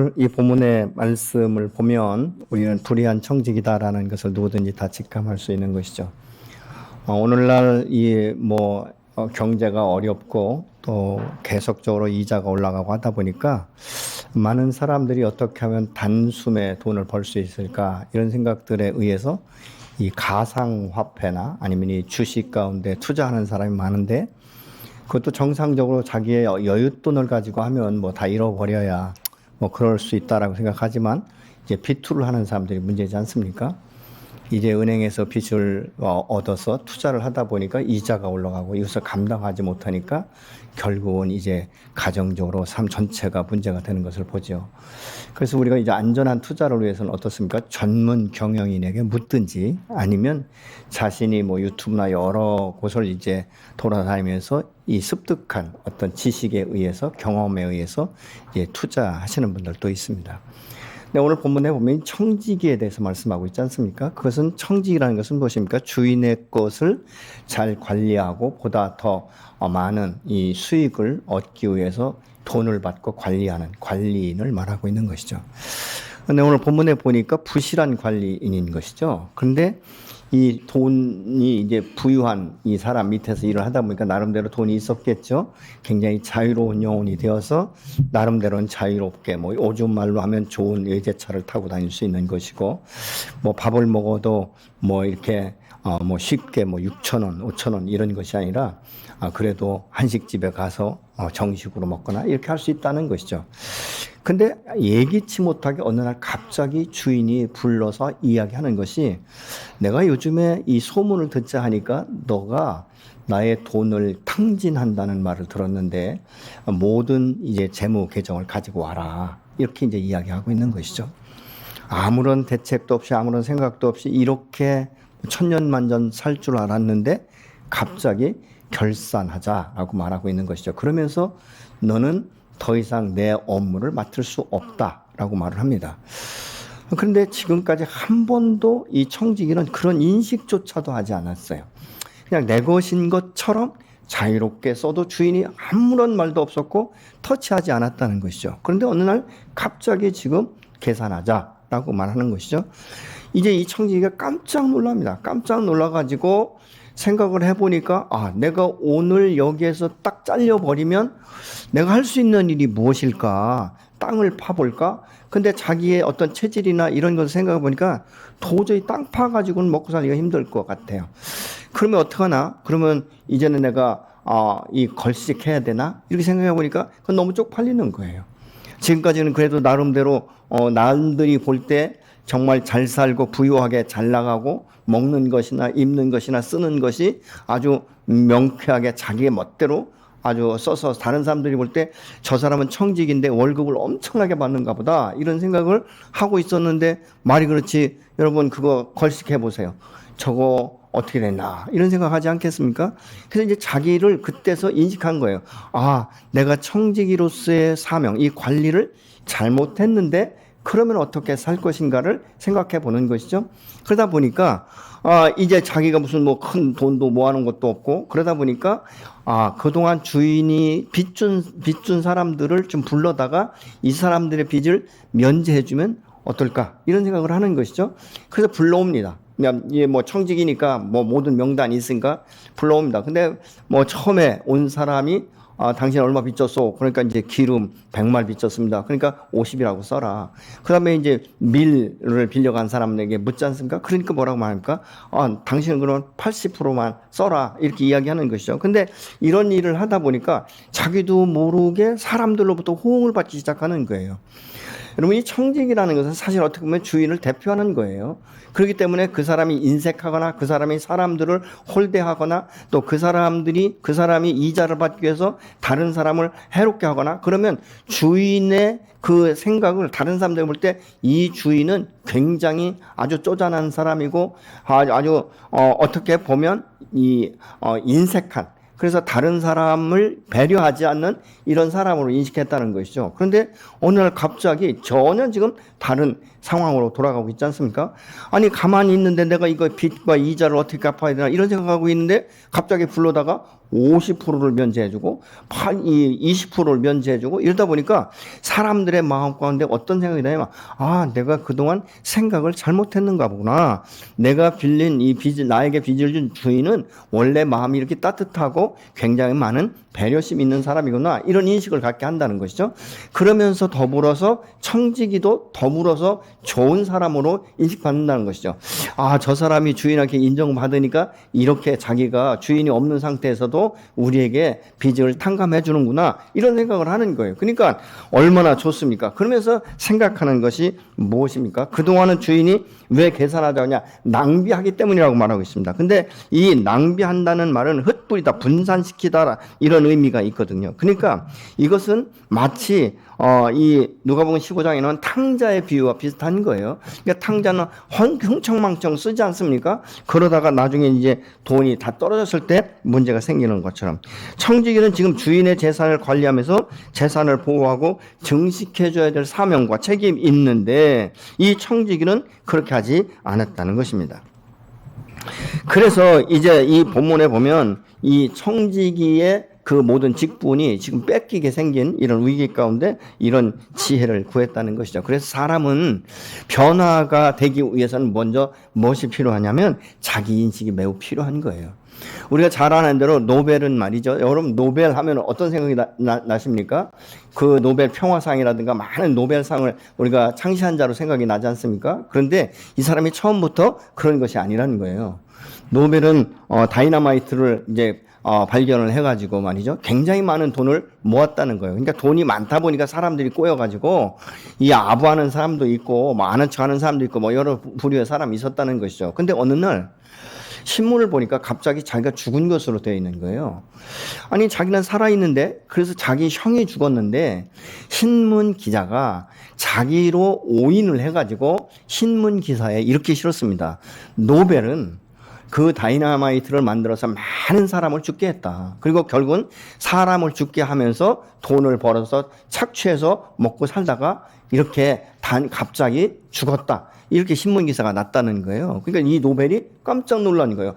오늘 이 본문의 말씀을 보면 우리는 불의한 청직이다라는 것을 누구든지 다 직감할 수 있는 것이죠. 오늘날 경제가 어렵고 또 계속적으로 이자가 올라가고 하다 보니까 많은 사람들이 어떻게 하면 단숨에 돈을 벌 수 있을까 이런 생각들에 의해서 이 가상화폐나 아니면 이 주식 가운데 투자하는 사람이 많은데, 그것도 정상적으로 자기의 여윳돈을 가지고 하면 다 잃어버려야 그럴 수 있다라고 생각하지만, 이제 빚투를 하는 사람들이 문제지 않습니까? 이제 은행에서 빚을 얻어서 투자를 하다 보니까 이자가 올라가고 이것을 감당하지 못하니까 결국은 이제 가정적으로 삶 전체가 문제가 되는 것을 보죠. 그래서 우리가 이제 안전한 투자를 위해서는 어떻습니까? 전문 경영인에게 묻든지 아니면 자신이 유튜브나 여러 곳을 이제 돌아다니면서 이 습득한 어떤 지식에 의해서, 경험에 의해서 이제 투자하시는 분들도 있습니다. 네, 오늘 본문에 보면 청지기에 대해서 말씀하고 있지 않습니까? 그것은, 청지기라는 것은 무엇입니까? 주인의 것을 잘 관리하고 보다 더 많은 이 수익을 얻기 위해서 돈을 받고 관리하는 관리인을 말하고 있는 것이죠. 근데 오늘 본문에 보니까 부실한 관리인인 것이죠. 그런데 이 돈이 이제 부유한 이 사람 밑에서 일을 하다 보니까 나름대로 돈이 있었겠죠. 굉장히 자유로운 영혼이 되어서 나름대로는 자유롭게 요즘 말로 하면 좋은 외제차를 타고 다닐 수 있는 것이고, 밥을 먹어도 이렇게 쉽게 6,000원, 5,000원 이런 것이 아니라 그래도 한식집에 가서 정식으로 먹거나 이렇게 할 수 있다는 것이죠. 근데 예기치 못하게 어느 날 갑자기 주인이 불러서 이야기하는 것이, 내가 요즘에 이 소문을 듣자 하니까 너가 나의 돈을 탕진한다는 말을 들었는데 모든 이제 재무 계정을 가지고 와라, 이렇게 이제 이야기하고 있는 것이죠. 아무런 대책도 없이 아무런 생각도 없이 이렇게 천년만년 살 줄 알았는데 갑자기 결산하자라고 말하고 있는 것이죠. 그러면서 너는 더 이상 내 업무를 맡을 수 없다라고 말을 합니다. 그런데 지금까지 한 번도 이 청지기는 그런 인식조차도 하지 않았어요. 그냥 내 것인 것처럼 자유롭게 써도 주인이 아무런 말도 없었고 터치하지 않았다는 것이죠. 그런데 어느 날 갑자기 지금 계산하자라고 말하는 것이죠. 이제 이 청지기가 깜짝 놀랍니다. 깜짝 놀라가지고 생각을 해보니까, 내가 오늘 여기에서 딱 잘려버리면 내가 할 수 있는 일이 무엇일까? 땅을 파볼까? 근데 자기의 어떤 체질이나 이런 것을 생각해 보니까 도저히 땅 파가지고는 먹고 살기가 힘들 것 같아요. 그러면 어떡하나? 그러면 이제는 내가 이 걸식해야 되나? 이렇게 생각해 보니까 그건 너무 쪽팔리는 거예요. 지금까지는 그래도 나름대로 남들이 볼 때 정말 잘 살고 부유하게 잘 나가고 먹는 것이나 입는 것이나 쓰는 것이 아주 명쾌하게 자기의 멋대로 아주 써서 다른 사람들이 볼 때 저 사람은 청직인데 월급을 엄청나게 받는가 보다, 이런 생각을 하고 있었는데, 말이 그렇지 여러분, 그거 걸식해 보세요. 저거 어떻게 됐나 이런 생각하지 않겠습니까? 그래서 이제 자기를 그때서 인식한 거예요. 내가 청지기로서의 사명, 이 관리를 잘못했는데 그러면 어떻게 살 것인가를 생각해 보는 것이죠. 그러다 보니까 이제 자기가 무슨 큰 돈도 모아놓은 것도 없고, 그러다 보니까 그동안 주인이 빚 준 사람들을 좀 불러다가 이 사람들의 빚을 면제해주면 어떨까, 이런 생각을 하는 것이죠. 그래서 불러옵니다. 청직이니까 모든 명단이 있으니까 불러옵니다. 근데 처음에 온 사람이 당신 얼마 빚졌어? 그러니까 이제 기름 100말 빚졌습니다. 그러니까 50이라고 써라. 그 다음에 이제 밀을 빌려간 사람에게 묻지 않습니까? 그러니까 뭐라고 말합니까? 당신은 그러면 80%만 써라, 이렇게 이야기하는 것이죠. 근데 이런 일을 하다 보니까 자기도 모르게 사람들로부터 호응을 받기 시작하는 거예요. 여러분, 이 청직이라는 것은 사실 어떻게 보면 주인을 대표하는 거예요. 그렇기 때문에 그 사람이 인색하거나 그 사람이 사람들을 홀대하거나 또 그 사람이 이자를 받기 위해서 다른 사람을 해롭게 하거나 그러면 주인의 그 생각을 다른 사람들이 볼 때 이 주인은 굉장히 아주 쪼잔한 사람이고 아주 어떻게 보면 인색한, 그래서 다른 사람을 배려하지 않는 이런 사람으로 인식했다는 것이죠. 그런데 어느 날 갑자기 전혀 지금 다른 상황으로 돌아가고 있지 않습니까? 가만히 있는데 내가 이거 빚과 이자를 어떻게 갚아야 되나 이런 생각하고 있는데 갑자기 불러다가 50%를 면제해주고 20%를 면제해주고 이러다 보니까 사람들의 마음 가운데 어떤 생각이 드냐면 내가 그동안 생각을 잘못했는가 보구나. 내가 빌린 이 빚을 나에게 빚을 준 주인은 원래 마음이 이렇게 따뜻하고 굉장히 많은 배려심 있는 사람이구나. 이런 인식을 갖게 한다는 것이죠. 그러면서 더불어서 청지기도 더불어서 좋은 사람으로 인식받는다는 것이죠. 저 사람이 주인에게 인정받으니까 이렇게 자기가 주인이 없는 상태에서도 우리에게 빚을 탕감해 주는구나. 이런 생각을 하는 거예요. 그러니까 얼마나 좋습니까? 그러면서 생각하는 것이 무엇입니까? 그동안은 주인이 왜 계산하자고 하냐? 낭비하기 때문이라고 말하고 있습니다. 근데 이 낭비한다는 말은 흩뿌리다, 분산시키다 이런 의미가 있거든요. 그러니까 이것은 마치 이 누가복음 15장에는 탕자의 비유와 비슷한 거예요. 그러니까 탕자는 흥청망청 쓰지 않습니까? 그러다가 나중에 이제 돈이 다 떨어졌을 때 문제가 생기는 것처럼 청지기는 지금 주인의 재산을 관리하면서 재산을 보호하고 증식해줘야 될 사명과 책임이 있는데 이 청지기는 그렇게 하지 않았다는 것입니다. 그래서 이제 이 본문에 보면 이 청지기의 그 모든 직분이 지금 뺏기게 생긴 이런 위기 가운데 이런 지혜를 구했다는 것이죠. 그래서 사람은 변화가 되기 위해서는 먼저 무엇이 필요하냐면 자기 인식이 매우 필요한 거예요. 우리가 잘 아는 대로 노벨은 말이죠. 여러분 노벨 하면 어떤 생각이 나십니까? 그 노벨 평화상이라든가 많은 노벨상을 우리가 창시한 자로 생각이 나지 않습니까? 그런데 이 사람이 처음부터 그런 것이 아니라는 거예요. 노벨은 다이너마이트를 이제 발견을 해가지고 말이죠. 굉장히 많은 돈을 모았다는 거예요. 그러니까 돈이 많다 보니까 사람들이 꼬여가지고 이 아부하는 사람도 있고 뭐 아는 척하는 사람도 있고 뭐 여러 부류의 사람이 있었다는 것이죠. 근데 어느 날 신문을 보니까 갑자기 자기가 죽은 것으로 되어 있는 거예요. 아니 자기는 살아있는데 그래서 자기 형이 죽었는데 신문 기자가 자기로 오인을 해가지고 신문 기사에 이렇게 실었습니다. 노벨은 그 다이너마이트를 만들어서 많은 사람을 죽게 했다. 그리고 결국은 사람을 죽게 하면서 돈을 벌어서 착취해서 먹고 살다가 이렇게 갑자기 죽었다. 이렇게 신문 기사가 났다는 거예요. 그러니까 이 노벨이 깜짝 놀란 거예요.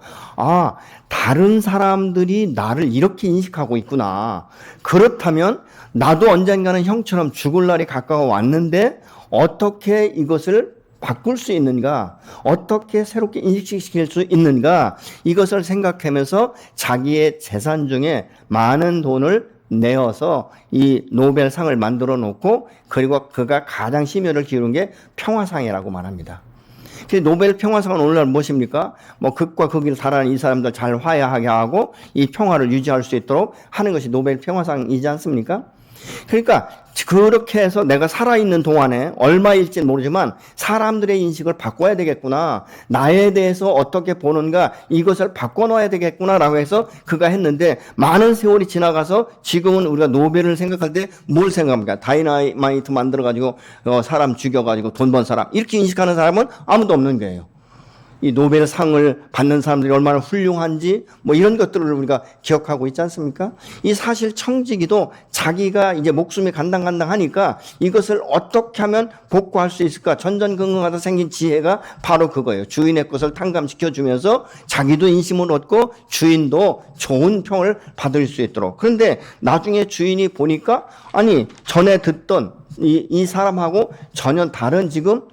다른 사람들이 나를 이렇게 인식하고 있구나. 그렇다면 나도 언젠가는 형처럼 죽을 날이 가까워 왔는데 어떻게 이것을 바꿀 수 있는가? 어떻게 새롭게 인식시킬 수 있는가? 이것을 생각하면서 자기의 재산 중에 많은 돈을 내어서 이 노벨상을 만들어 놓고 그리고 그가 가장 심혈을 기울인 게 평화상이라고 말합니다. 노벨 평화상은 오늘날 무엇입니까? 뭐 극과 극을 살아가는 이 사람들 잘 화해하게 하고 이 평화를 유지할 수 있도록 하는 것이 노벨 평화상이지 않습니까? 그러니까 그렇게 해서 내가 살아있는 동안에 얼마일지는 모르지만 사람들의 인식을 바꿔야 되겠구나. 나에 대해서 어떻게 보는가 이것을 바꿔놔야 되겠구나라고 해서 그가 했는데 많은 세월이 지나가서 지금은 우리가 노벨을 생각할 때 뭘 생각합니까? 다이너마이트 만들어가지고 사람 죽여가지고 돈 번 사람 이렇게 인식하는 사람은 아무도 없는 거예요. 이 노벨상을 받는 사람들이 얼마나 훌륭한지 뭐 이런 것들을 우리가 기억하고 있지 않습니까? 이 사실 청지기도 자기가 이제 목숨이 간당간당하니까 이것을 어떻게 하면 복구할 수 있을까? 전전긍긍하다 생긴 지혜가 바로 그거예요. 주인의 것을 탕감시켜 주면서 자기도 인심을 얻고 주인도 좋은 평을 받을 수 있도록. 그런데 나중에 주인이 보니까 아니 전에 듣던 이 사람하고 전혀 다른 지금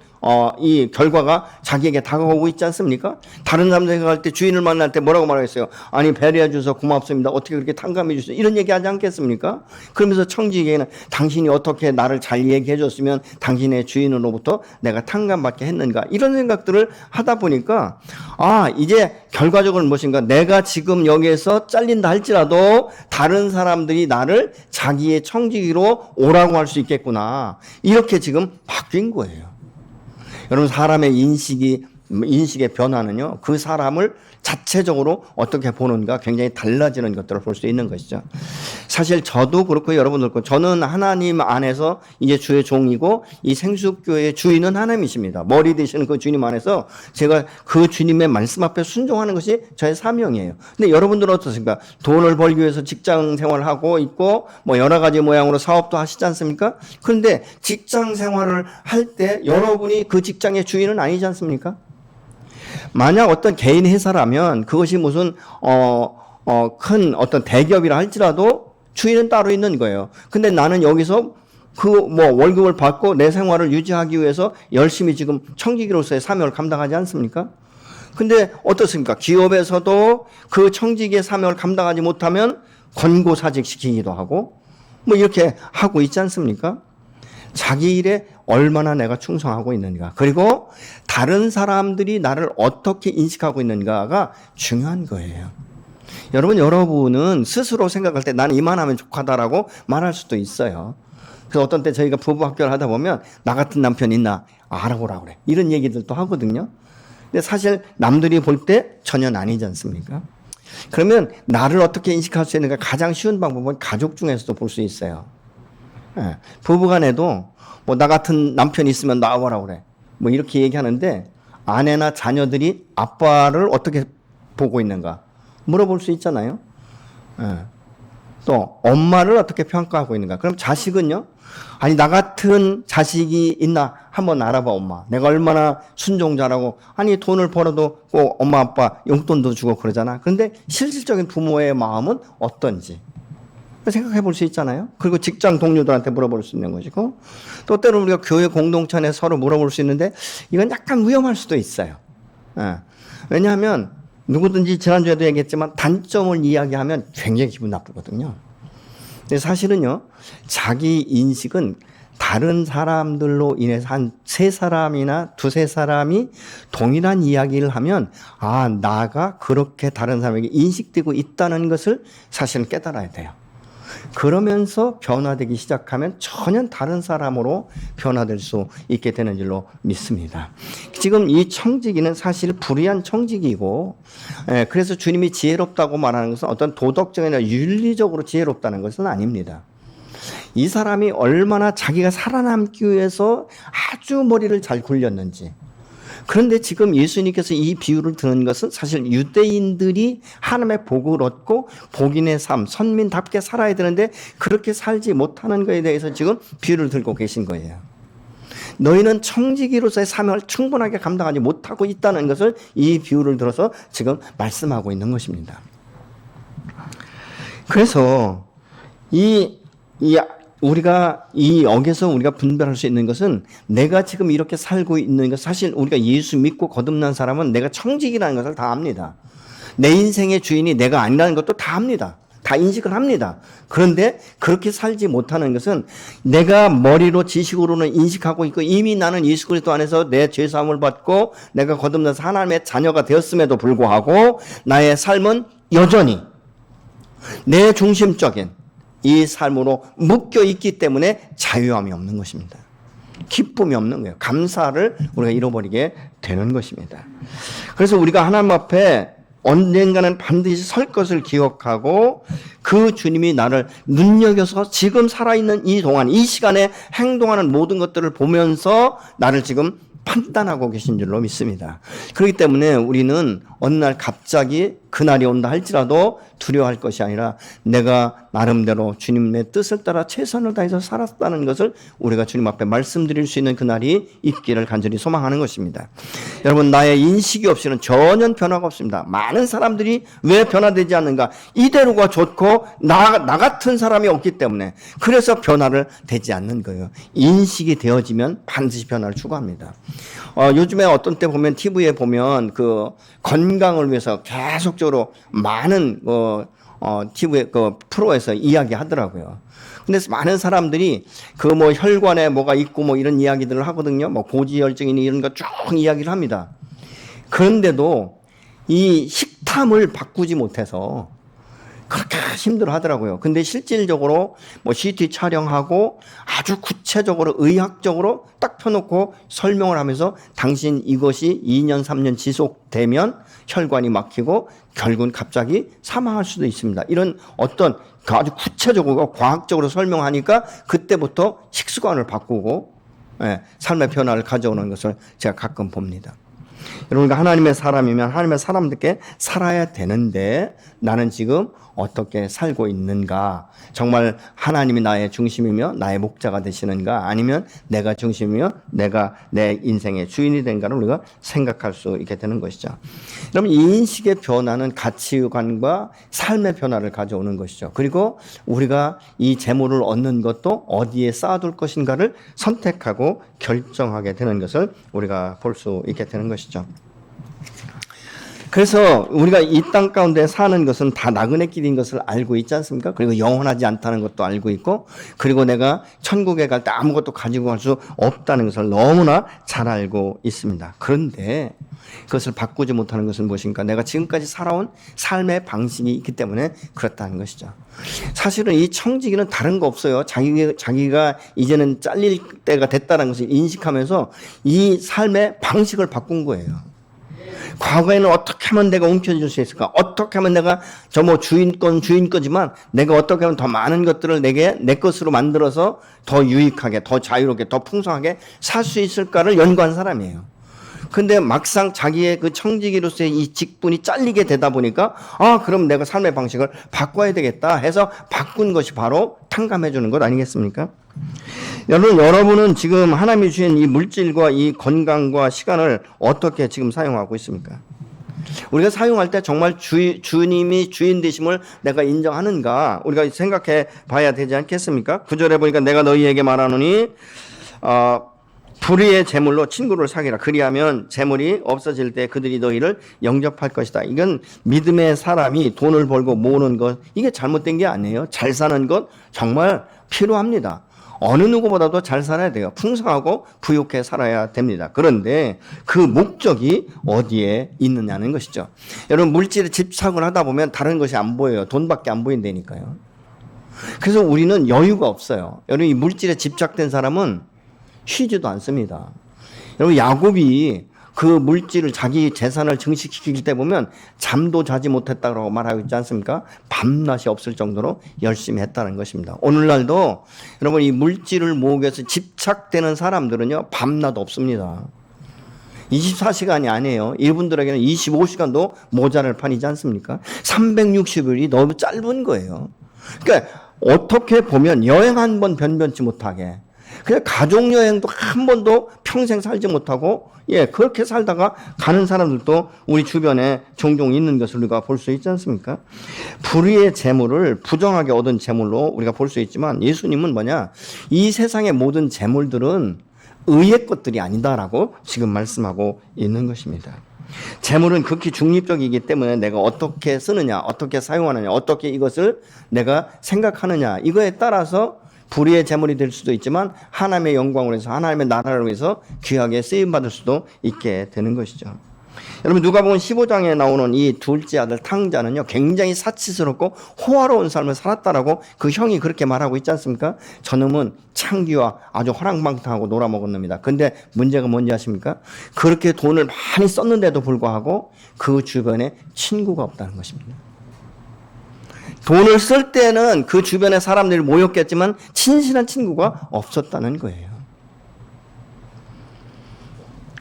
이 결과가 자기에게 다가오고 있지 않습니까? 다른 사람들 생각할 때 주인을 만날 때 뭐라고 말하겠어요? 아니 배려해 주셔서 고맙습니다. 어떻게 그렇게 탕감해 주세요? 이런 얘기 하지 않겠습니까? 그러면서 청지기에는 당신이 어떻게 나를 잘 얘기해 줬으면 당신의 주인으로부터 내가 탕감받게 했는가? 이런 생각들을 하다 보니까 이제 결과적으로 무엇인가? 내가 지금 여기에서 잘린다 할지라도 다른 사람들이 나를 자기의 청지기로 오라고 할 수 있겠구나. 이렇게 지금 바뀐 거예요. 여러분 사람의 인식의 변화는요. 그 사람을 자체적으로 어떻게 보는가 굉장히 달라지는 것들을 볼 수 있는 것이죠. 사실 저도 그렇고 여러분도 그렇고 저는 하나님 안에서 이제 주의 종이고 이 생수교회의 주인은 하나님이십니다. 머리 되시는 그 주님 안에서 제가 그 주님의 말씀 앞에 순종하는 것이 저의 사명이에요. 근데 여러분들은 어떻습니까? 돈을 벌기 위해서 직장 생활을 하고 있고 뭐 여러 가지 모양으로 사업도 하시지 않습니까? 그런데 직장 생활을 할 때 여러분이 그 직장의 주인은 아니지 않습니까? 만약 어떤 개인 회사라면 그것이 무슨 큰 어떤 대기업이라 할지라도 주인은 따로 있는 거예요. 근데 나는 여기서 그 뭐 월급을 받고 내 생활을 유지하기 위해서 열심히 지금 청지기로서의 사명을 감당하지 않습니까? 근데 어떻습니까? 기업에서도 그 청지기의 사명을 감당하지 못하면 권고사직시키기도 하고 뭐 이렇게 하고 있지 않습니까? 자기 일에 얼마나 내가 충성하고 있는가, 그리고 다른 사람들이 나를 어떻게 인식하고 있는가가 중요한 거예요. 여러분은 스스로 생각할 때 나는 이만하면 족하다라고 말할 수도 있어요. 그래서 어떤 때 저희가 부부 학교를 하다 보면 나 같은 남편 있나 알아보라고 그래, 이런 얘기들도 하거든요. 근데 사실 남들이 볼 때 전혀 아니지 않습니까? 그러면 나를 어떻게 인식할 수 있는가, 가장 쉬운 방법은 가족 중에서도 볼 수 있어요. 예, 부부간에도 뭐 나 같은 남편이 있으면 나와보라고 그래, 뭐 이렇게 얘기하는데 아내나 자녀들이 아빠를 어떻게 보고 있는가 물어볼 수 있잖아요. 예. 또 엄마를 어떻게 평가하고 있는가. 그럼 자식은요, 아니 나 같은 자식이 있나 한번 알아봐 엄마, 내가 얼마나 순종자라고. 아니 돈을 벌어도 꼭 엄마 아빠 용돈도 주고 그러잖아. 그런데 실질적인 부모의 마음은 어떤지 생각해 볼 수 있잖아요. 그리고 직장 동료들한테 물어볼 수 있는 것이고, 또 때로는 우리가 교회 공동체 안에 서로 물어볼 수 있는데 이건 약간 위험할 수도 있어요. 예. 왜냐하면 누구든지 지난주에도 얘기했지만 단점을 이야기하면 굉장히 기분 나쁘거든요. 근데 사실은요, 자기 인식은 다른 사람들로 인해서 한 세 사람이나 두세 사람이 동일한 이야기를 하면 아, 나가 그렇게 다른 사람에게 인식되고 있다는 것을 사실은 깨달아야 돼요. 그러면서 변화되기 시작하면 전혀 다른 사람으로 변화될 수 있게 되는 줄로 믿습니다. 지금 이 청지기는 사실 불의한 청지기이고, 그래서 주님이 지혜롭다고 말하는 것은 어떤 도덕적이나 윤리적으로 지혜롭다는 것은 아닙니다. 이 사람이 얼마나 자기가 살아남기 위해서 아주 머리를 잘 굴렸는지. 그런데 지금 예수님께서 이 비유를 드는 것은 사실 유대인들이 하나님의 복을 얻고 복인의 삶, 선민답게 살아야 되는데 그렇게 살지 못하는 것에 대해서 지금 비유를 들고 계신 거예요. 너희는 청지기로서의 사명을 충분하게 감당하지 못하고 있다는 것을 이 비유를 들어서 지금 말씀하고 있는 것입니다. 그래서 우리가 이 역에서 우리가 분별할 수 있는 것은 내가 지금 이렇게 살고 있는 것, 사실 우리가 예수 믿고 거듭난 사람은 내가 청지기라는 것을 다 압니다. 내 인생의 주인이 내가 아니라는 것도 다 압니다. 다 인식을 합니다. 그런데 그렇게 살지 못하는 것은 내가 머리로 지식으로는 인식하고 있고 이미 나는 예수 그리스도 안에서 내 죄사함을 받고 내가 거듭나서 하나님의 자녀가 되었음에도 불구하고 나의 삶은 여전히 내 중심적인 이 삶으로 묶여 있기 때문에 자유함이 없는 것입니다. 기쁨이 없는 거예요. 감사를 우리가 잃어버리게 되는 것입니다. 그래서 우리가 하나님 앞에 언젠가는 반드시 설 것을 기억하고 그 주님이 나를 눈여겨서 지금 살아있는 이 동안, 이 시간에 행동하는 모든 것들을 보면서 나를 지금 판단하고 계신 줄로 믿습니다. 그렇기 때문에 우리는 어느 날 갑자기 그날이 온다 할지라도 두려워할 것이 아니라 내가 나름대로 주님의 뜻을 따라 최선을 다해서 살았다는 것을 우리가 주님 앞에 말씀드릴 수 있는 그날이 있기를 간절히 소망하는 것입니다. 여러분, 나의 인식이 없이는 전혀 변화가 없습니다. 많은 사람들이 왜 변화되지 않는가? 이대로가 좋고 나 같은 사람이 없기 때문에, 그래서 변화를 되지 않는 거예요. 인식이 되어지면 반드시 변화를 추구합니다. 요즘에 어떤 때 보면 TV에 보면 그 건강을 위해서 계속적으로 많은 TV 그 프로에서 이야기하더라고요. 근데 많은 사람들이 그 뭐 혈관에 뭐가 있고 뭐 이런 이야기들을 하거든요. 뭐 고지혈증이니 이런 거 쭉 이야기를 합니다. 그런데도 이 식탐을 바꾸지 못해서 그렇게 힘들어 하더라고요. 근데 실질적으로 뭐 CT 촬영하고 아주 구체적으로 의학적으로 딱 펴놓고 설명을 하면서 당신 이것이 2년, 3년 지속되면 혈관이 막히고 결국은 갑자기 사망할 수도 있습니다. 이런 어떤 아주 구체적으로 과학적으로 설명하니까 그때부터 식습관을 바꾸고 삶의 변화를 가져오는 것을 제가 가끔 봅니다. 여러분, 하나님의 사람이면 하나님의 사람들께 살아야 되는데 나는 지금 어떻게 살고 있는가? 정말 하나님이 나의 중심이며 나의 목자가 되시는가? 아니면 내가 중심이며 내가 내 인생의 주인이 된가를 우리가 생각할 수 있게 되는 것이죠. 그러면 이 인식의 변화는 가치관과 삶의 변화를 가져오는 것이죠. 그리고 우리가 이 재물을 얻는 것도 어디에 쌓아둘 것인가를 선택하고 결정하게 되는 것을 우리가 볼 수 있게 되는 것이죠. 그래서 우리가 이 땅 가운데 사는 것은 다 나그네 길인 것을 알고 있지 않습니까? 그리고 영원하지 않다는 것도 알고 있고, 그리고 내가 천국에 갈 때 아무것도 가지고 갈 수 없다는 것을 너무나 잘 알고 있습니다. 그런데 그것을 바꾸지 못하는 것은 무엇인가? 내가 지금까지 살아온 삶의 방식이 있기 때문에 그렇다는 것이죠. 사실은 이 청지기는 다른 거 없어요. 자기가 이제는 잘릴 때가 됐다는 것을 인식하면서 이 삶의 방식을 바꾼 거예요. 과거에는 어떻게 하면 내가 움켜줄 수 있을까? 어떻게 하면 내가 저 뭐 주인 거지만 내가 어떻게 하면 더 많은 것들을 내 것으로 만들어서 더 유익하게, 더 자유롭게, 더 풍성하게 살 수 있을까를 연구한 사람이에요. 근데 막상 자기의 그 청지기로서의 이 직분이 잘리게 되다 보니까 그럼 내가 삶의 방식을 바꿔야 되겠다 해서 바꾼 것이 바로 탕감해 주는 것 아니겠습니까? 여러분은 지금 하나님이 주신 이 물질과 이 건강과 시간을 어떻게 지금 사용하고 있습니까? 우리가 사용할 때 정말 주님이 주인 되심을 내가 인정하는가 우리가 생각해 봐야 되지 않겠습니까? 9절에 보니까 내가 너희에게 말하노니 불의의 재물로 친구를 사귀라. 그리하면 재물이 없어질 때 그들이 너희를 영접할 것이다. 이건 믿음의 사람이 돈을 벌고 모으는 것, 이게 잘못된 게 아니에요. 잘 사는 것 정말 필요합니다. 어느 누구보다도 잘 살아야 돼요. 풍성하고 부유하게 살아야 됩니다. 그런데 그 목적이 어디에 있느냐는 것이죠. 여러분, 물질에 집착을 하다 보면 다른 것이 안 보여요. 돈밖에 안 보인다니까요. 그래서 우리는 여유가 없어요. 여러분, 이 물질에 집착된 사람은 쉬지도 않습니다. 여러분, 야곱이 그 물질을 자기 재산을 증식시킬 때 보면 잠도 자지 못했다고 말하고 있지 않습니까? 밤낮이 없을 정도로 열심히 했다는 것입니다. 오늘날도 여러분, 이 물질을 모으기 위해서 집착되는 사람들은요, 밤낮 없습니다. 24시간이 아니에요. 이분들에게는 25시간도 모자랄 판이지 않습니까? 360일이 너무 짧은 거예요. 그러니까 어떻게 보면 여행 한 번 변변치 못하게, 그냥 가족여행도 한 번도 평생 살지 못하고, 그렇게 살다가 가는 사람들도 우리 주변에 종종 있는 것을 우리가 볼 수 있지 않습니까? 불의의 재물을 부정하게 얻은 재물로 우리가 볼 수 있지만, 예수님은 뭐냐? 이 세상의 모든 재물들은 의의 것들이 아니다라고 지금 말씀하고 있는 것입니다. 재물은 극히 중립적이기 때문에 내가 어떻게 쓰느냐, 어떻게 사용하느냐, 어떻게 이것을 내가 생각하느냐, 이거에 따라서 불의의 재물이 될 수도 있지만 하나님의 영광을 위해서, 하나님의 나라를 위해서 귀하게 쓰임받을 수도 있게 되는 것이죠. 여러분, 누가복음 15장에 나오는 이 둘째 아들 탕자는요, 굉장히 사치스럽고 호화로운 삶을 살았다라고 그 형이 그렇게 말하고 있지 않습니까? 저놈은 창기와 아주 허랑방탕하고 놀아먹은 놈이다. 근데 문제가 뭔지 아십니까? 그렇게 돈을 많이 썼는데도 불구하고 그 주변에 친구가 없다는 것입니다. 돈을 쓸 때는 그 주변에 사람들이 모였겠지만 친실한 친구가 없었다는 거예요.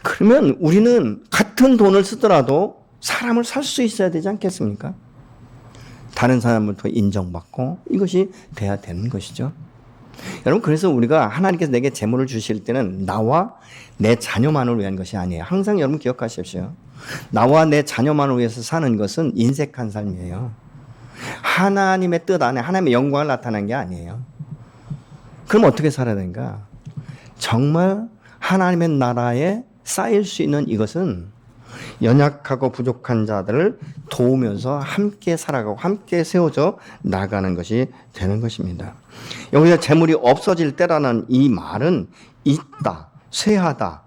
그러면 우리는 같은 돈을 쓰더라도 사람을 살 수 있어야 되지 않겠습니까? 다른 사람부터 인정받고 이것이 돼야 되는 것이죠. 여러분, 그래서 우리가 하나님께서 내게 재물을 주실 때는 나와 내 자녀만을 위한 것이 아니에요. 항상 여러분 기억하십시오. 나와 내 자녀만을 위해서 사는 것은 인색한 삶이에요. 하나님의 뜻 안에 하나님의 영광을 나타내는 게 아니에요. 그럼 어떻게 살아야 되는가? 정말 하나님의 나라에 쌓일 수 있는 이것은 연약하고 부족한 자들을 도우면서 함께 살아가고 함께 세워져 나가는 것이 되는 것입니다. 여기서 재물이 없어질 때라는 이 말은 있다, 쇠하다,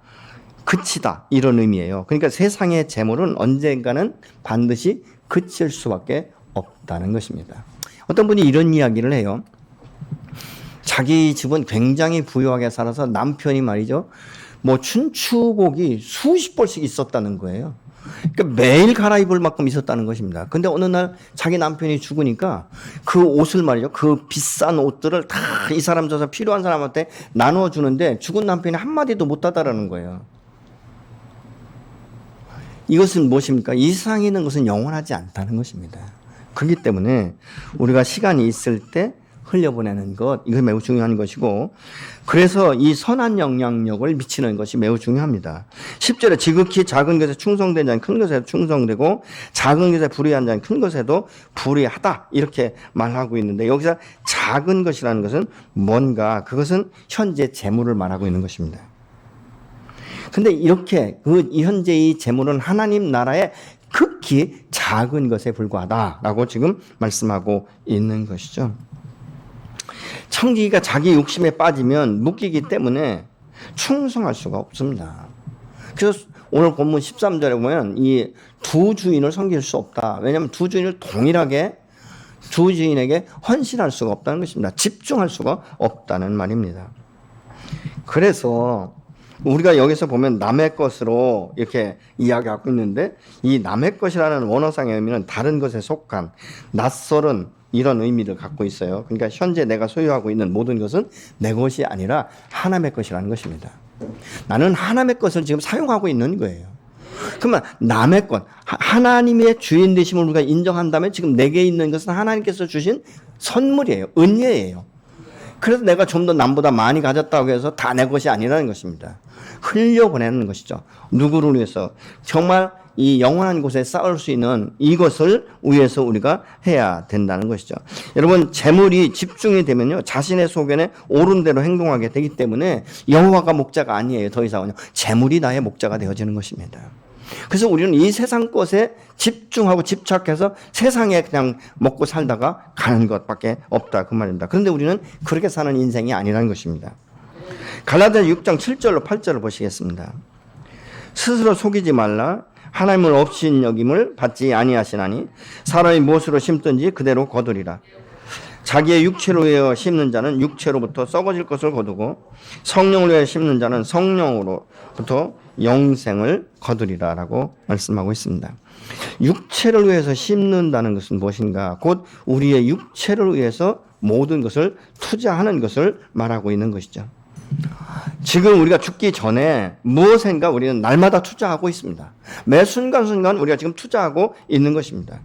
그치다, 이런 의미예요. 그러니까 세상의 재물은 언젠가는 반드시 그칠 수밖에 없다는 것입니다. 어떤 분이 이런 이야기를 해요. 자기 집은 굉장히 부유하게 살아서 남편이 말이죠, 뭐 춘추복이 수십 벌씩 있었다는 거예요. 그러니까 매일 갈아입을 만큼 있었다는 것입니다. 근데 어느 날 자기 남편이 죽으니까 그 옷을 말이죠, 그 비싼 옷들을 다 이 사람 저사 필요한 사람한테 나눠주는데 죽은 남편이 한마디도 못 하다라는 거예요. 이것은 무엇입니까? 이 세상에 있는 것은 영원하지 않다는 것입니다. 그렇기 때문에 우리가 시간이 있을 때 흘려보내는 것, 이거 매우 중요한 것이고, 그래서 이 선한 영향력을 미치는 것이 매우 중요합니다. 10절에 지극히 작은 것에 충성된 자는 큰 것에도 충성되고 작은 것에 불의한 자는 큰 것에도 불의하다, 이렇게 말하고 있는데, 여기서 작은 것이라는 것은 뭔가, 그것은 현재 재물을 말하고 있는 것입니다. 근데 이렇게 이 현재의 재물은 하나님 나라의 극히 작은 것에 불과하다라고 지금 말씀하고 있는 것이죠. 청지기가 자기 욕심에 빠지면 묶이기 때문에 충성할 수가 없습니다. 그래서 오늘 본문 13절에 보면 이 두 주인을 섬길 수 없다. 왜냐하면 두 주인을 동일하게 두 주인에게 헌신할 수가 없다는 것입니다. 집중할 수가 없다는 말입니다. 그래서 우리가 여기서 보면 남의 것으로 이렇게 이야기하고 있는데, 이 남의 것이라는 원어상의 의미는 다른 것에 속한, 낯설은 이런 의미를 갖고 있어요. 그러니까 현재 내가 소유하고 있는 모든 것은 내 것이 아니라 하나님의 것이라는 것입니다. 나는 하나님의 것을 지금 사용하고 있는 거예요. 그러면 남의 것, 하나님의 주인 되심을 우리가 인정한다면 지금 내게 있는 것은 하나님께서 주신 선물이에요. 은혜예요. 그래서 내가 좀 더 남보다 많이 가졌다고 해서 다 내 것이 아니라는 것입니다. 흘려보내는 것이죠. 누구를 위해서? 정말 이 영원한 곳에 쌓을 수 있는 이것을 위해서 우리가 해야 된다는 것이죠. 여러분, 재물이 집중이 되면요, 자신의 소견에 옳은 대로 행동하게 되기 때문에 여호와가 목자가 아니에요. 더 이상은요, 재물이 나의 목자가 되어지는 것입니다. 그래서 우리는 이 세상 것에 집중하고 집착해서 세상에 그냥 먹고 살다가 가는 것밖에 없다, 그 말입니다. 그런데 우리는 그렇게 사는 인생이 아니라는 것입니다. 갈라디아 6장 7절로 8절을 보시겠습니다. 스스로 속이지 말라. 하나님을 없인 여김을 받지 아니하시나니 사람이 무엇으로 심든지 그대로 거두리라. 자기의 육체로 위하여 심는 자는 육체로부터 썩어질 것을 거두고 성령을 위하여 심는 자는 성령으로부터 영생을 거두리라 라고 말씀하고 있습니다. 육체를 위해서 심는다는 것은 무엇인가? 곧 우리의 육체를 위해서 모든 것을 투자하는 것을 말하고 있는 것이죠. 지금 우리가 죽기 전에 무엇인가 우리는 날마다 투자하고 있습니다. 매 순간순간 우리가 지금 투자하고 있는 것입니다.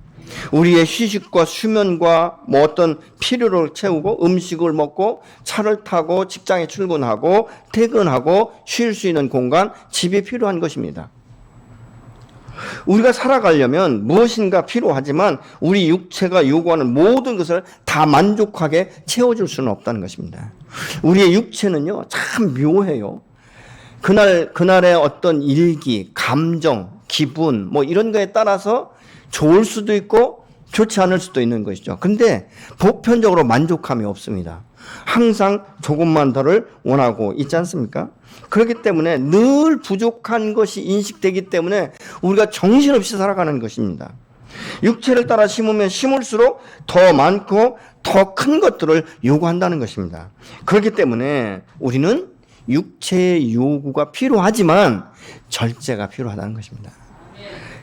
우리의 휴식과 수면과 뭐 어떤 필요를 채우고 음식을 먹고 차를 타고 직장에 출근하고 퇴근하고 쉴 수 있는 공간, 집이 필요한 것입니다. 우리가 살아가려면 무엇인가 필요하지만 우리 육체가 요구하는 모든 것을 다 만족하게 채워줄 수는 없다는 것입니다. 우리의 육체는요, 참 묘해요. 그날의 어떤 일기, 감정, 기분, 뭐 이런 거에 따라서 좋을 수도 있고 좋지 않을 수도 있는 것이죠. 근데 보편적으로 만족함이 없습니다. 항상 조금만 더를 원하고 있지 않습니까? 그렇기 때문에 늘 부족한 것이 인식되기 때문에 우리가 정신없이 살아가는 것입니다. 육체를 따라 심으면 심을수록 더 많고 더 큰 것들을 요구한다는 것입니다. 그렇기 때문에 우리는 육체의 요구가 필요하지만 절제가 필요하다는 것입니다.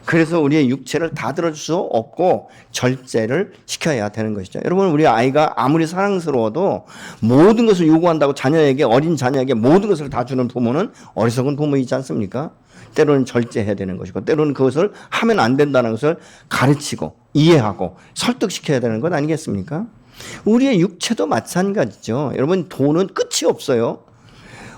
그래서 우리의 육체를 다 들어줄 수 없고 절제를 시켜야 되는 것이죠. 여러분, 우리 아이가 아무리 사랑스러워도 모든 것을 요구한다고 자녀에게, 어린 자녀에게 모든 것을 다 주는 부모는 어리석은 부모이지 않습니까? 때로는 절제해야 되는 것이고 때로는 그것을 하면 안 된다는 것을 가르치고 이해하고 설득시켜야 되는 것 아니겠습니까? 우리의 육체도 마찬가지죠. 여러분, 돈은 끝이 없어요.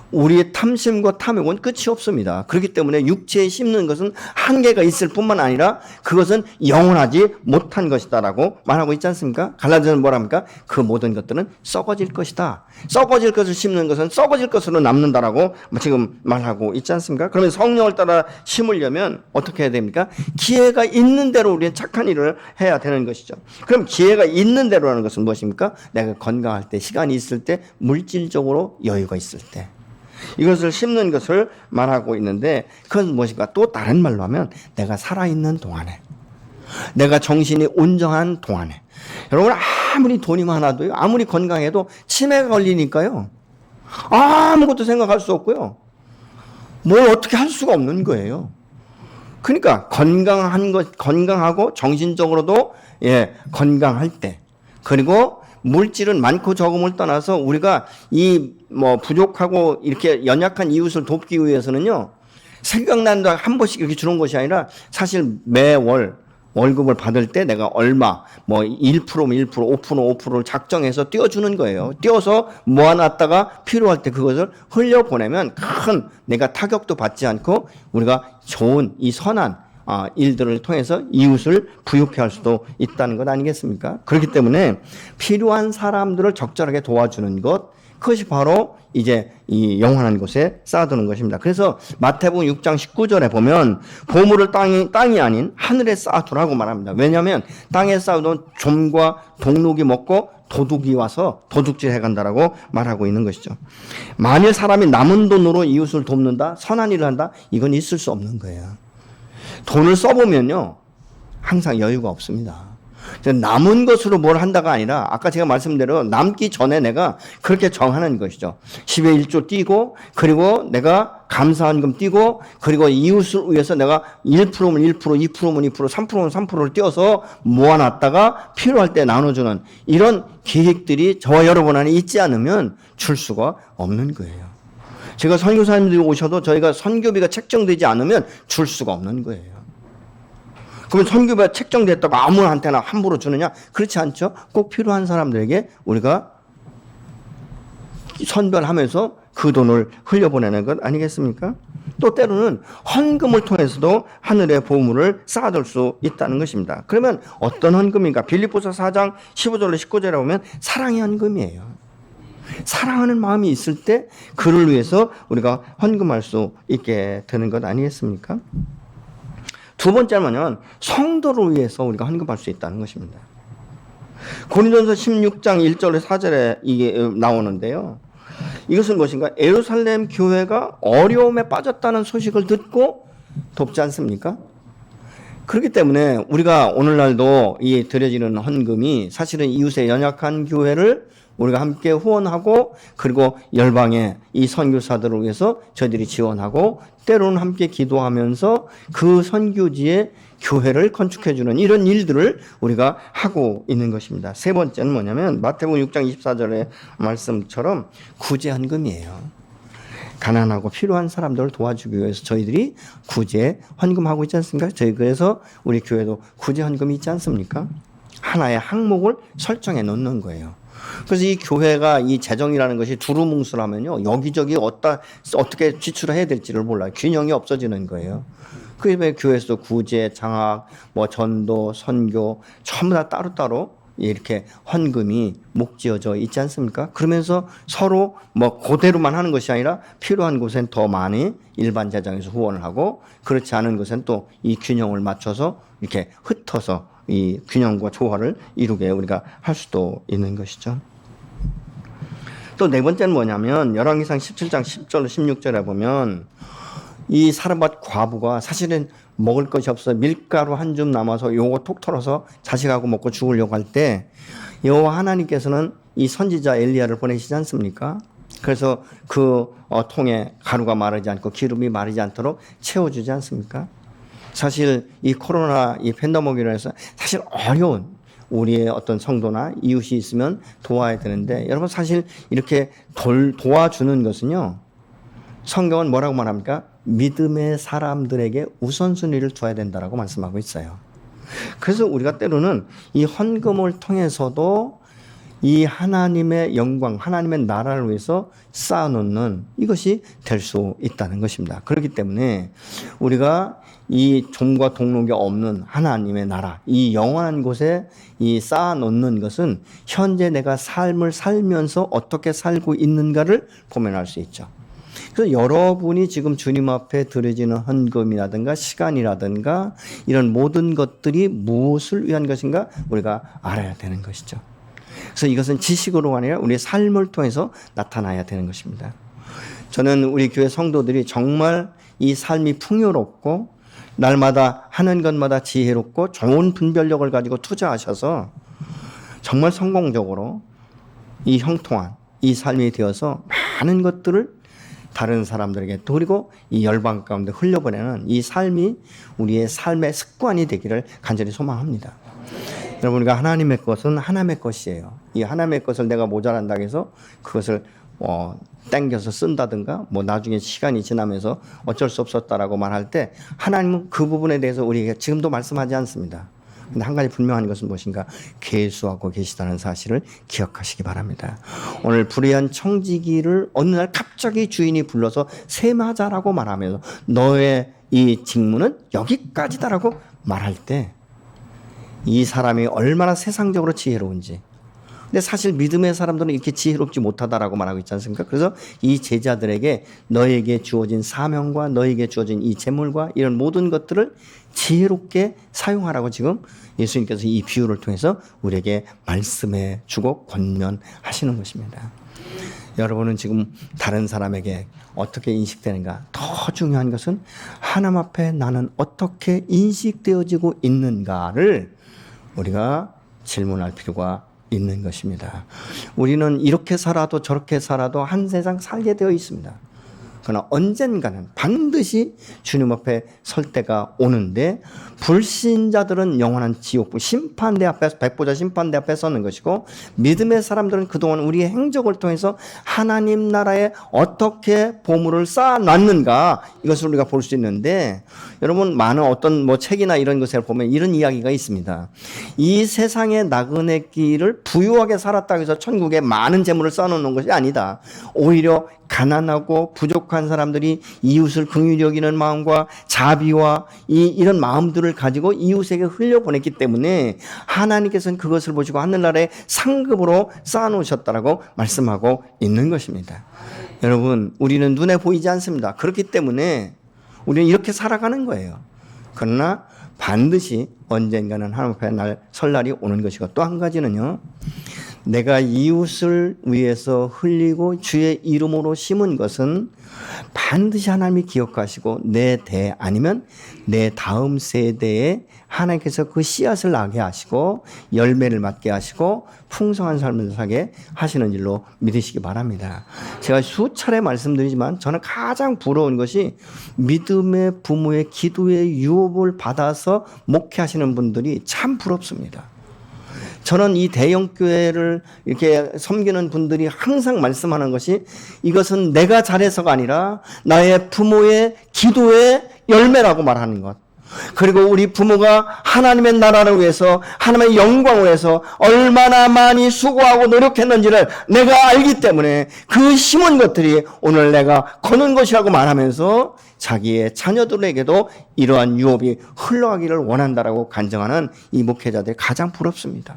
우리의 탐심과 탐욕은 끝이 없습니다. 그렇기 때문에 육체에 심는 것은 한계가 있을 뿐만 아니라 그것은 영원하지 못한 것이다라고 말하고 있지 않습니까? 갈라디아는 뭐랍니까? 그 모든 것들은 썩어질 것이다. 썩어질 것을 심는 것은 썩어질 것으로 남는다라고 지금 말하고 있지 않습니까? 그러면 성령을 따라 심으려면 어떻게 해야 됩니까? 기회가 있는 대로 우리는 착한 일을 해야 되는 것이죠. 그럼 기회가 있는 대로라는 것은 무엇입니까? 내가 건강할 때, 시간이 있을 때, 물질적으로 여유가 있을 때. 이것을 심는 것을 말하고 있는데 그건 무엇인가? 또 다른 말로 하면 내가 살아있는 동안에, 내가 정신이 온전한 동안에. 여러분, 아무리 돈이 많아도요, 아무리 건강해도 치매가 걸리니까요, 아무것도 생각할 수 없고요, 뭘 어떻게 할 수가 없는 거예요. 그러니까 건강하고 정신적으로도 건강할 때, 그리고 물질은 많고 적음을 떠나서 우리가 이 부족하고 이렇게 연약한 이웃을 돕기 위해서는요, 생각난다 한 번씩 이렇게 주는 것이 아니라 사실 매월 월급을 받을 때 내가 얼마, 뭐 1%면 1%, 5%, 5%를 작정해서 띄워주는 거예요. 띄워서 모아놨다가 필요할 때 그것을 흘려보내면 큰 내가 타격도 받지 않고 우리가 좋은 이 선한 일들을 통해서 이웃을 부유케 할 수도 있다는 것 아니겠습니까? 그렇기 때문에 필요한 사람들을 적절하게 도와주는 것, 그것이 바로 이제 이 영원한 곳에 쌓아두는 것입니다. 그래서 마태복음 6장 19절에 보면 보물을 땅이 아닌 하늘에 쌓아두라고 말합니다. 왜냐하면 땅에 쌓아둔 좀과 동록이 먹고 도둑이 와서 도둑질 해간다라고 말하고 있는 것이죠. 만일 사람이 남은 돈으로 이웃을 돕는다, 선한 일을 한다, 이건 있을 수 없는 거예요. 돈을 써보면요, 항상 여유가 없습니다. 남은 것으로 뭘 한다가 아니라 아까 제가 말씀대로 남기 전에 내가 그렇게 정하는 것이죠. 10의 1조 띄고, 그리고 내가 감사한금 띄고, 그리고 이웃을 위해서 내가 1%면 1%, 2%면 2%, 3%면 3%를 띄어서 모아놨다가 필요할 때 나눠주는 이런 계획들이 저와 여러분 안에 있지 않으면 줄 수가 없는 거예요. 제가 선교사님들이 오셔도 저희가 선교비가 책정되지 않으면 줄 수가 없는 거예요. 그러면 선교비가 책정됐다고 아무한테나 함부로 주느냐? 그렇지 않죠. 꼭 필요한 사람들에게 우리가 선별하면서 그 돈을 흘려보내는 것 아니겠습니까? 또 때로는 헌금을 통해서도 하늘의 보물을 쌓아둘 수 있다는 것입니다. 그러면 어떤 헌금인가? 빌립보서 4장 15절로 19절에 보면 사랑의 헌금이에요. 사랑하는 마음이 있을 때 그를 위해서 우리가 헌금할 수 있게 되는 것 아니겠습니까? 두 번째는 성도를 위해서 우리가 헌금할 수 있다는 것입니다. 고린도전서 16장 1절에 4절에 이게 나오는데요. 이것은 무엇인가? 예루살렘 교회가 어려움에 빠졌다는 소식을 듣고 돕지 않습니까? 그렇기 때문에 우리가 오늘날도 이 드려지는 헌금이 사실은 이웃의 연약한 교회를 우리가 함께 후원하고, 그리고 열방의 이 선교사들을 위해서 저희들이 지원하고, 때로는 함께 기도하면서 그 선교지의 교회를 건축해주는 이런 일들을 우리가 하고 있는 것입니다. 세 번째는 뭐냐면 마태복음 6장 24절의 말씀처럼 구제 헌금이에요. 가난하고 필요한 사람들을 도와주기 위해서 저희들이 구제 헌금하고 있지 않습니까? 저희 그래서 우리 교회도 구제 헌금이 있지 않습니까? 하나의 항목을 설정해 놓는 거예요. 그래서 이 교회가 이 재정이라는 것이 두루뭉술하면요, 여기저기 어떻게 지출해야 될지를 몰라요. 균형이 없어지는 거예요. 그래서 교회에서도 구제, 장학, 뭐 전도, 선교 전부 다 따로따로 이렇게 헌금이 목지어져 있지 않습니까? 그러면서 서로 뭐 그대로만 하는 것이 아니라 필요한 곳엔 더 많이 일반 재정에서 후원을 하고, 그렇지 않은 곳엔 또 이 균형을 맞춰서 이렇게 흩어서 이 균형과 조화를 이루게 우리가 할 수도 있는 것이죠. 또 네 번째는 뭐냐면 열왕기상 17장 10절 16절에 보면 이 사르밧 과부가 사실은 먹을 것이 없어 밀가루 한 줌 남아서 요거 톡 털어서 자식하고 먹고 죽으려고 할 때 여호와 하나님께서는 이 선지자 엘리야를 보내시지 않습니까? 그래서 그 통에 가루가 마르지 않고 기름이 마르지 않도록 채워주지 않습니까? 사실 이 코로나 이 팬데믹으로 해서 사실 어려운 우리의 어떤 성도나 이웃이 있으면 도와야 되는데, 여러분 사실 이렇게 도와주는 것은요, 성경은 뭐라고 말합니까? 믿음의 사람들에게 우선순위를 둬야 된다라고 말씀하고 있어요. 그래서 우리가 때로는 이 헌금을 통해서도 이 하나님의 영광, 하나님의 나라를 위해서 쌓아놓는 이것이 될 수 있다는 것입니다. 그렇기 때문에 우리가 이 종과 동록이 없는 하나님의 나라, 이 영원한 곳에 이 쌓아놓는 것은 현재 내가 삶을 살면서 어떻게 살고 있는가를 보면 알 수 있죠. 그래서 여러분이 지금 주님 앞에 드려지는 헌금이라든가 시간이라든가 이런 모든 것들이 무엇을 위한 것인가 우리가 알아야 되는 것이죠. 그래서 이것은 지식으로가 아니라 우리의 삶을 통해서 나타나야 되는 것입니다. 저는 우리 교회 성도들이 정말 이 삶이 풍요롭고 날마다 하는 것마다 지혜롭고 좋은 분별력을 가지고 투자하셔서 정말 성공적으로 이 형통한 이 삶이 되어서 많은 것들을 다른 사람들에게, 그리고 이 열방 가운데 흘려보내는 이 삶이 우리의 삶의 습관이 되기를 간절히 소망합니다. 여러분, 우리가 하나님의 것은 하나님의 것이에요. 이 하나님의 것을 내가 모자란다고 해서 그것을 땡겨서 쓴다든가 뭐 나중에 시간이 지나면서 어쩔 수 없었다라고 말할 때 하나님은 그 부분에 대해서 우리에게 지금도 말씀하지 않습니다. 근데 한 가지 분명한 것은 무엇인가? 계수하고 계시다는 사실을 기억하시기 바랍니다. 오늘 불의한 청지기를 어느 날 갑자기 주인이 불러서 셈하자라고 말하면서 너의 이 직무는 여기까지다라고 말할 때 이 사람이 얼마나 세상적으로 지혜로운지. 근데 사실 믿음의 사람들은 이렇게 지혜롭지 못하다라고 말하고 있지 않습니까? 그래서 이 제자들에게 너에게 주어진 사명과 너에게 주어진 이 재물과 이런 모든 것들을 지혜롭게 사용하라고 지금 예수님께서 이 비유를 통해서 우리에게 말씀해 주고 권면하시는 것입니다. 여러분은 지금 다른 사람에게 어떻게 인식되는가? 더 중요한 것은 하나님 앞에 나는 어떻게 인식되어지고 있는가를 우리가 질문할 필요가 있는 것입니다. 우리는 이렇게 살아도 저렇게 살아도 한 세상 살게 되어 있습니다. 그러나 언젠가는 반드시 주님 앞에 설 때가 오는데 불신자들은 영원한 지옥 심판대 앞에 백보자 심판대 앞에 서는 것이고 믿음의 사람들은 그동안 우리의 행적을 통해서 하나님 나라에 어떻게 보물을 쌓아놨는가 이것을 우리가 볼 수 있는데 여러분 많은 어떤 뭐 책이나 이런 것을 보면 이런 이야기가 있습니다. 이 세상의 나그네 길을 부유하게 살았다고 해서 천국에 많은 재물을 쌓아놓는 것이 아니다. 오히려 가난하고 부족한 사람들이 이웃을 긍휼히 여기는 마음과 자비와 이런 마음들을 가지고 이웃에게 흘려보냈기 때문에 하나님께서는 그것을 보시고 하늘나라에 상급으로 쌓아놓으셨다라고 말씀하고 있는 것입니다. 여러분 우리는 눈에 보이지 않습니다. 그렇기 때문에 우리는 이렇게 살아가는 거예요. 그러나 반드시 언젠가는 하나님 앞에 설 날이 오는 것이고 또 한 가지는요. 내가 이웃을 위해서 흘리고 주의 이름으로 심은 것은 반드시 하나님이 기억하시고 아니면 내 다음 세대에 하나님께서 그 씨앗을 나게 하시고 열매를 맺게 하시고 풍성한 삶을 살게 하시는 일로 믿으시기 바랍니다. 제가 수차례 말씀드리지만 저는 가장 부러운 것이 믿음의 부모의 기도의 유업을 받아서 목회하시는 분들이 참 부럽습니다. 저는 이 대형교회를 이렇게 섬기는 분들이 항상 말씀하는 것이 이것은 내가 잘해서가 아니라 나의 부모의 기도의 열매라고 말하는 것. 그리고 우리 부모가 하나님의 나라를 위해서 하나님의 영광을 위해서 얼마나 많이 수고하고 노력했는지를 내가 알기 때문에 그 심은 것들이 오늘 내가 거둔 것이라고 말하면서 자기의 자녀들에게도 이러한 유업이 흘러가기를 원한다라고 간증하는 이 목회자들이 가장 부럽습니다.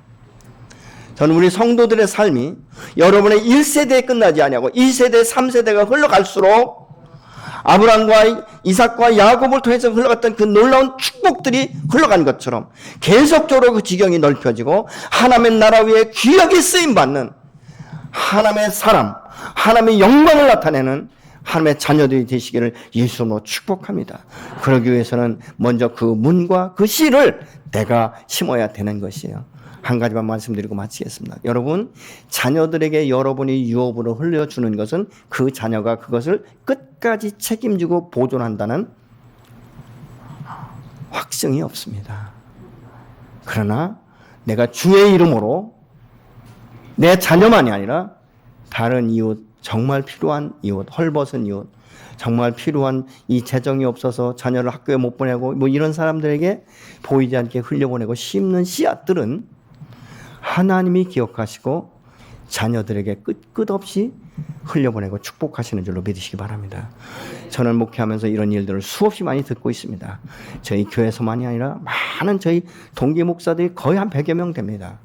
저는 우리 성도들의 삶이 여러분의 1세대에 끝나지 아니하고 2세대, 3세대가 흘러갈수록 아브라함과 이삭과 야곱을 통해서 흘러갔던 그 놀라운 축복들이 흘러간 것처럼 계속적으로 그 지경이 넓혀지고 하나님의 나라 위에 귀하게 쓰임받는 하나님의 사람, 하나님의 영광을 나타내는 하나님의 자녀들이 되시기를 예수로 축복합니다. 그러기 위해서는 먼저 그 문과 그 씨를 내가 심어야 되는 것이에요. 한 가지만 말씀드리고 마치겠습니다. 여러분, 자녀들에게 여러분이 유업으로 흘려주는 것은 그 자녀가 그것을 끝까지 책임지고 보존한다는 확증이 없습니다. 그러나 내가 주의 이름으로 내 자녀만이 아니라 다른 이웃, 정말 필요한 이웃, 헐벗은 이웃, 정말 필요한 이 재정이 없어서 자녀를 학교에 못 보내고 뭐 이런 사람들에게 보이지 않게 흘려보내고 심는 씨앗들은 하나님이 기억하시고 자녀들에게 끝없이 흘려보내고 축복하시는 줄로 믿으시기 바랍니다. 저는 목회하면서 이런 일들을 수없이 많이 듣고 있습니다. 저희 교회에서만이 아니라 많은 저희 동기 목사들이 거의 한 100여 명 됩니다.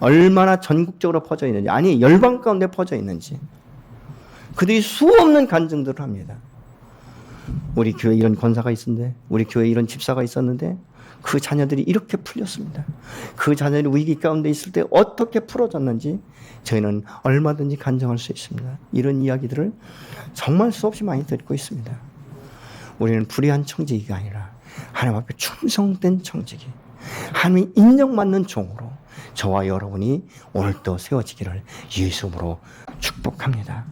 얼마나 전국적으로 퍼져 있는지, 아니 열방 가운데 퍼져 있는지 그들이 수없는 간증들을 합니다. 우리 교회에 이런 권사가 있었는데, 우리 교회에 이런 집사가 있었는데 그 자녀들이 이렇게 풀렸습니다. 그 자녀들이 위기 가운데 있을 때 어떻게 풀어졌는지 저희는 얼마든지 간증할 수 있습니다. 이런 이야기들을 정말 수없이 많이 듣고 있습니다. 우리는 불의한 청지기가 아니라 하나님 앞에 충성된 청지기, 하나님이 인정받는 종으로 저와 여러분이 오늘도 세워지기를 예수님으로 축복합니다.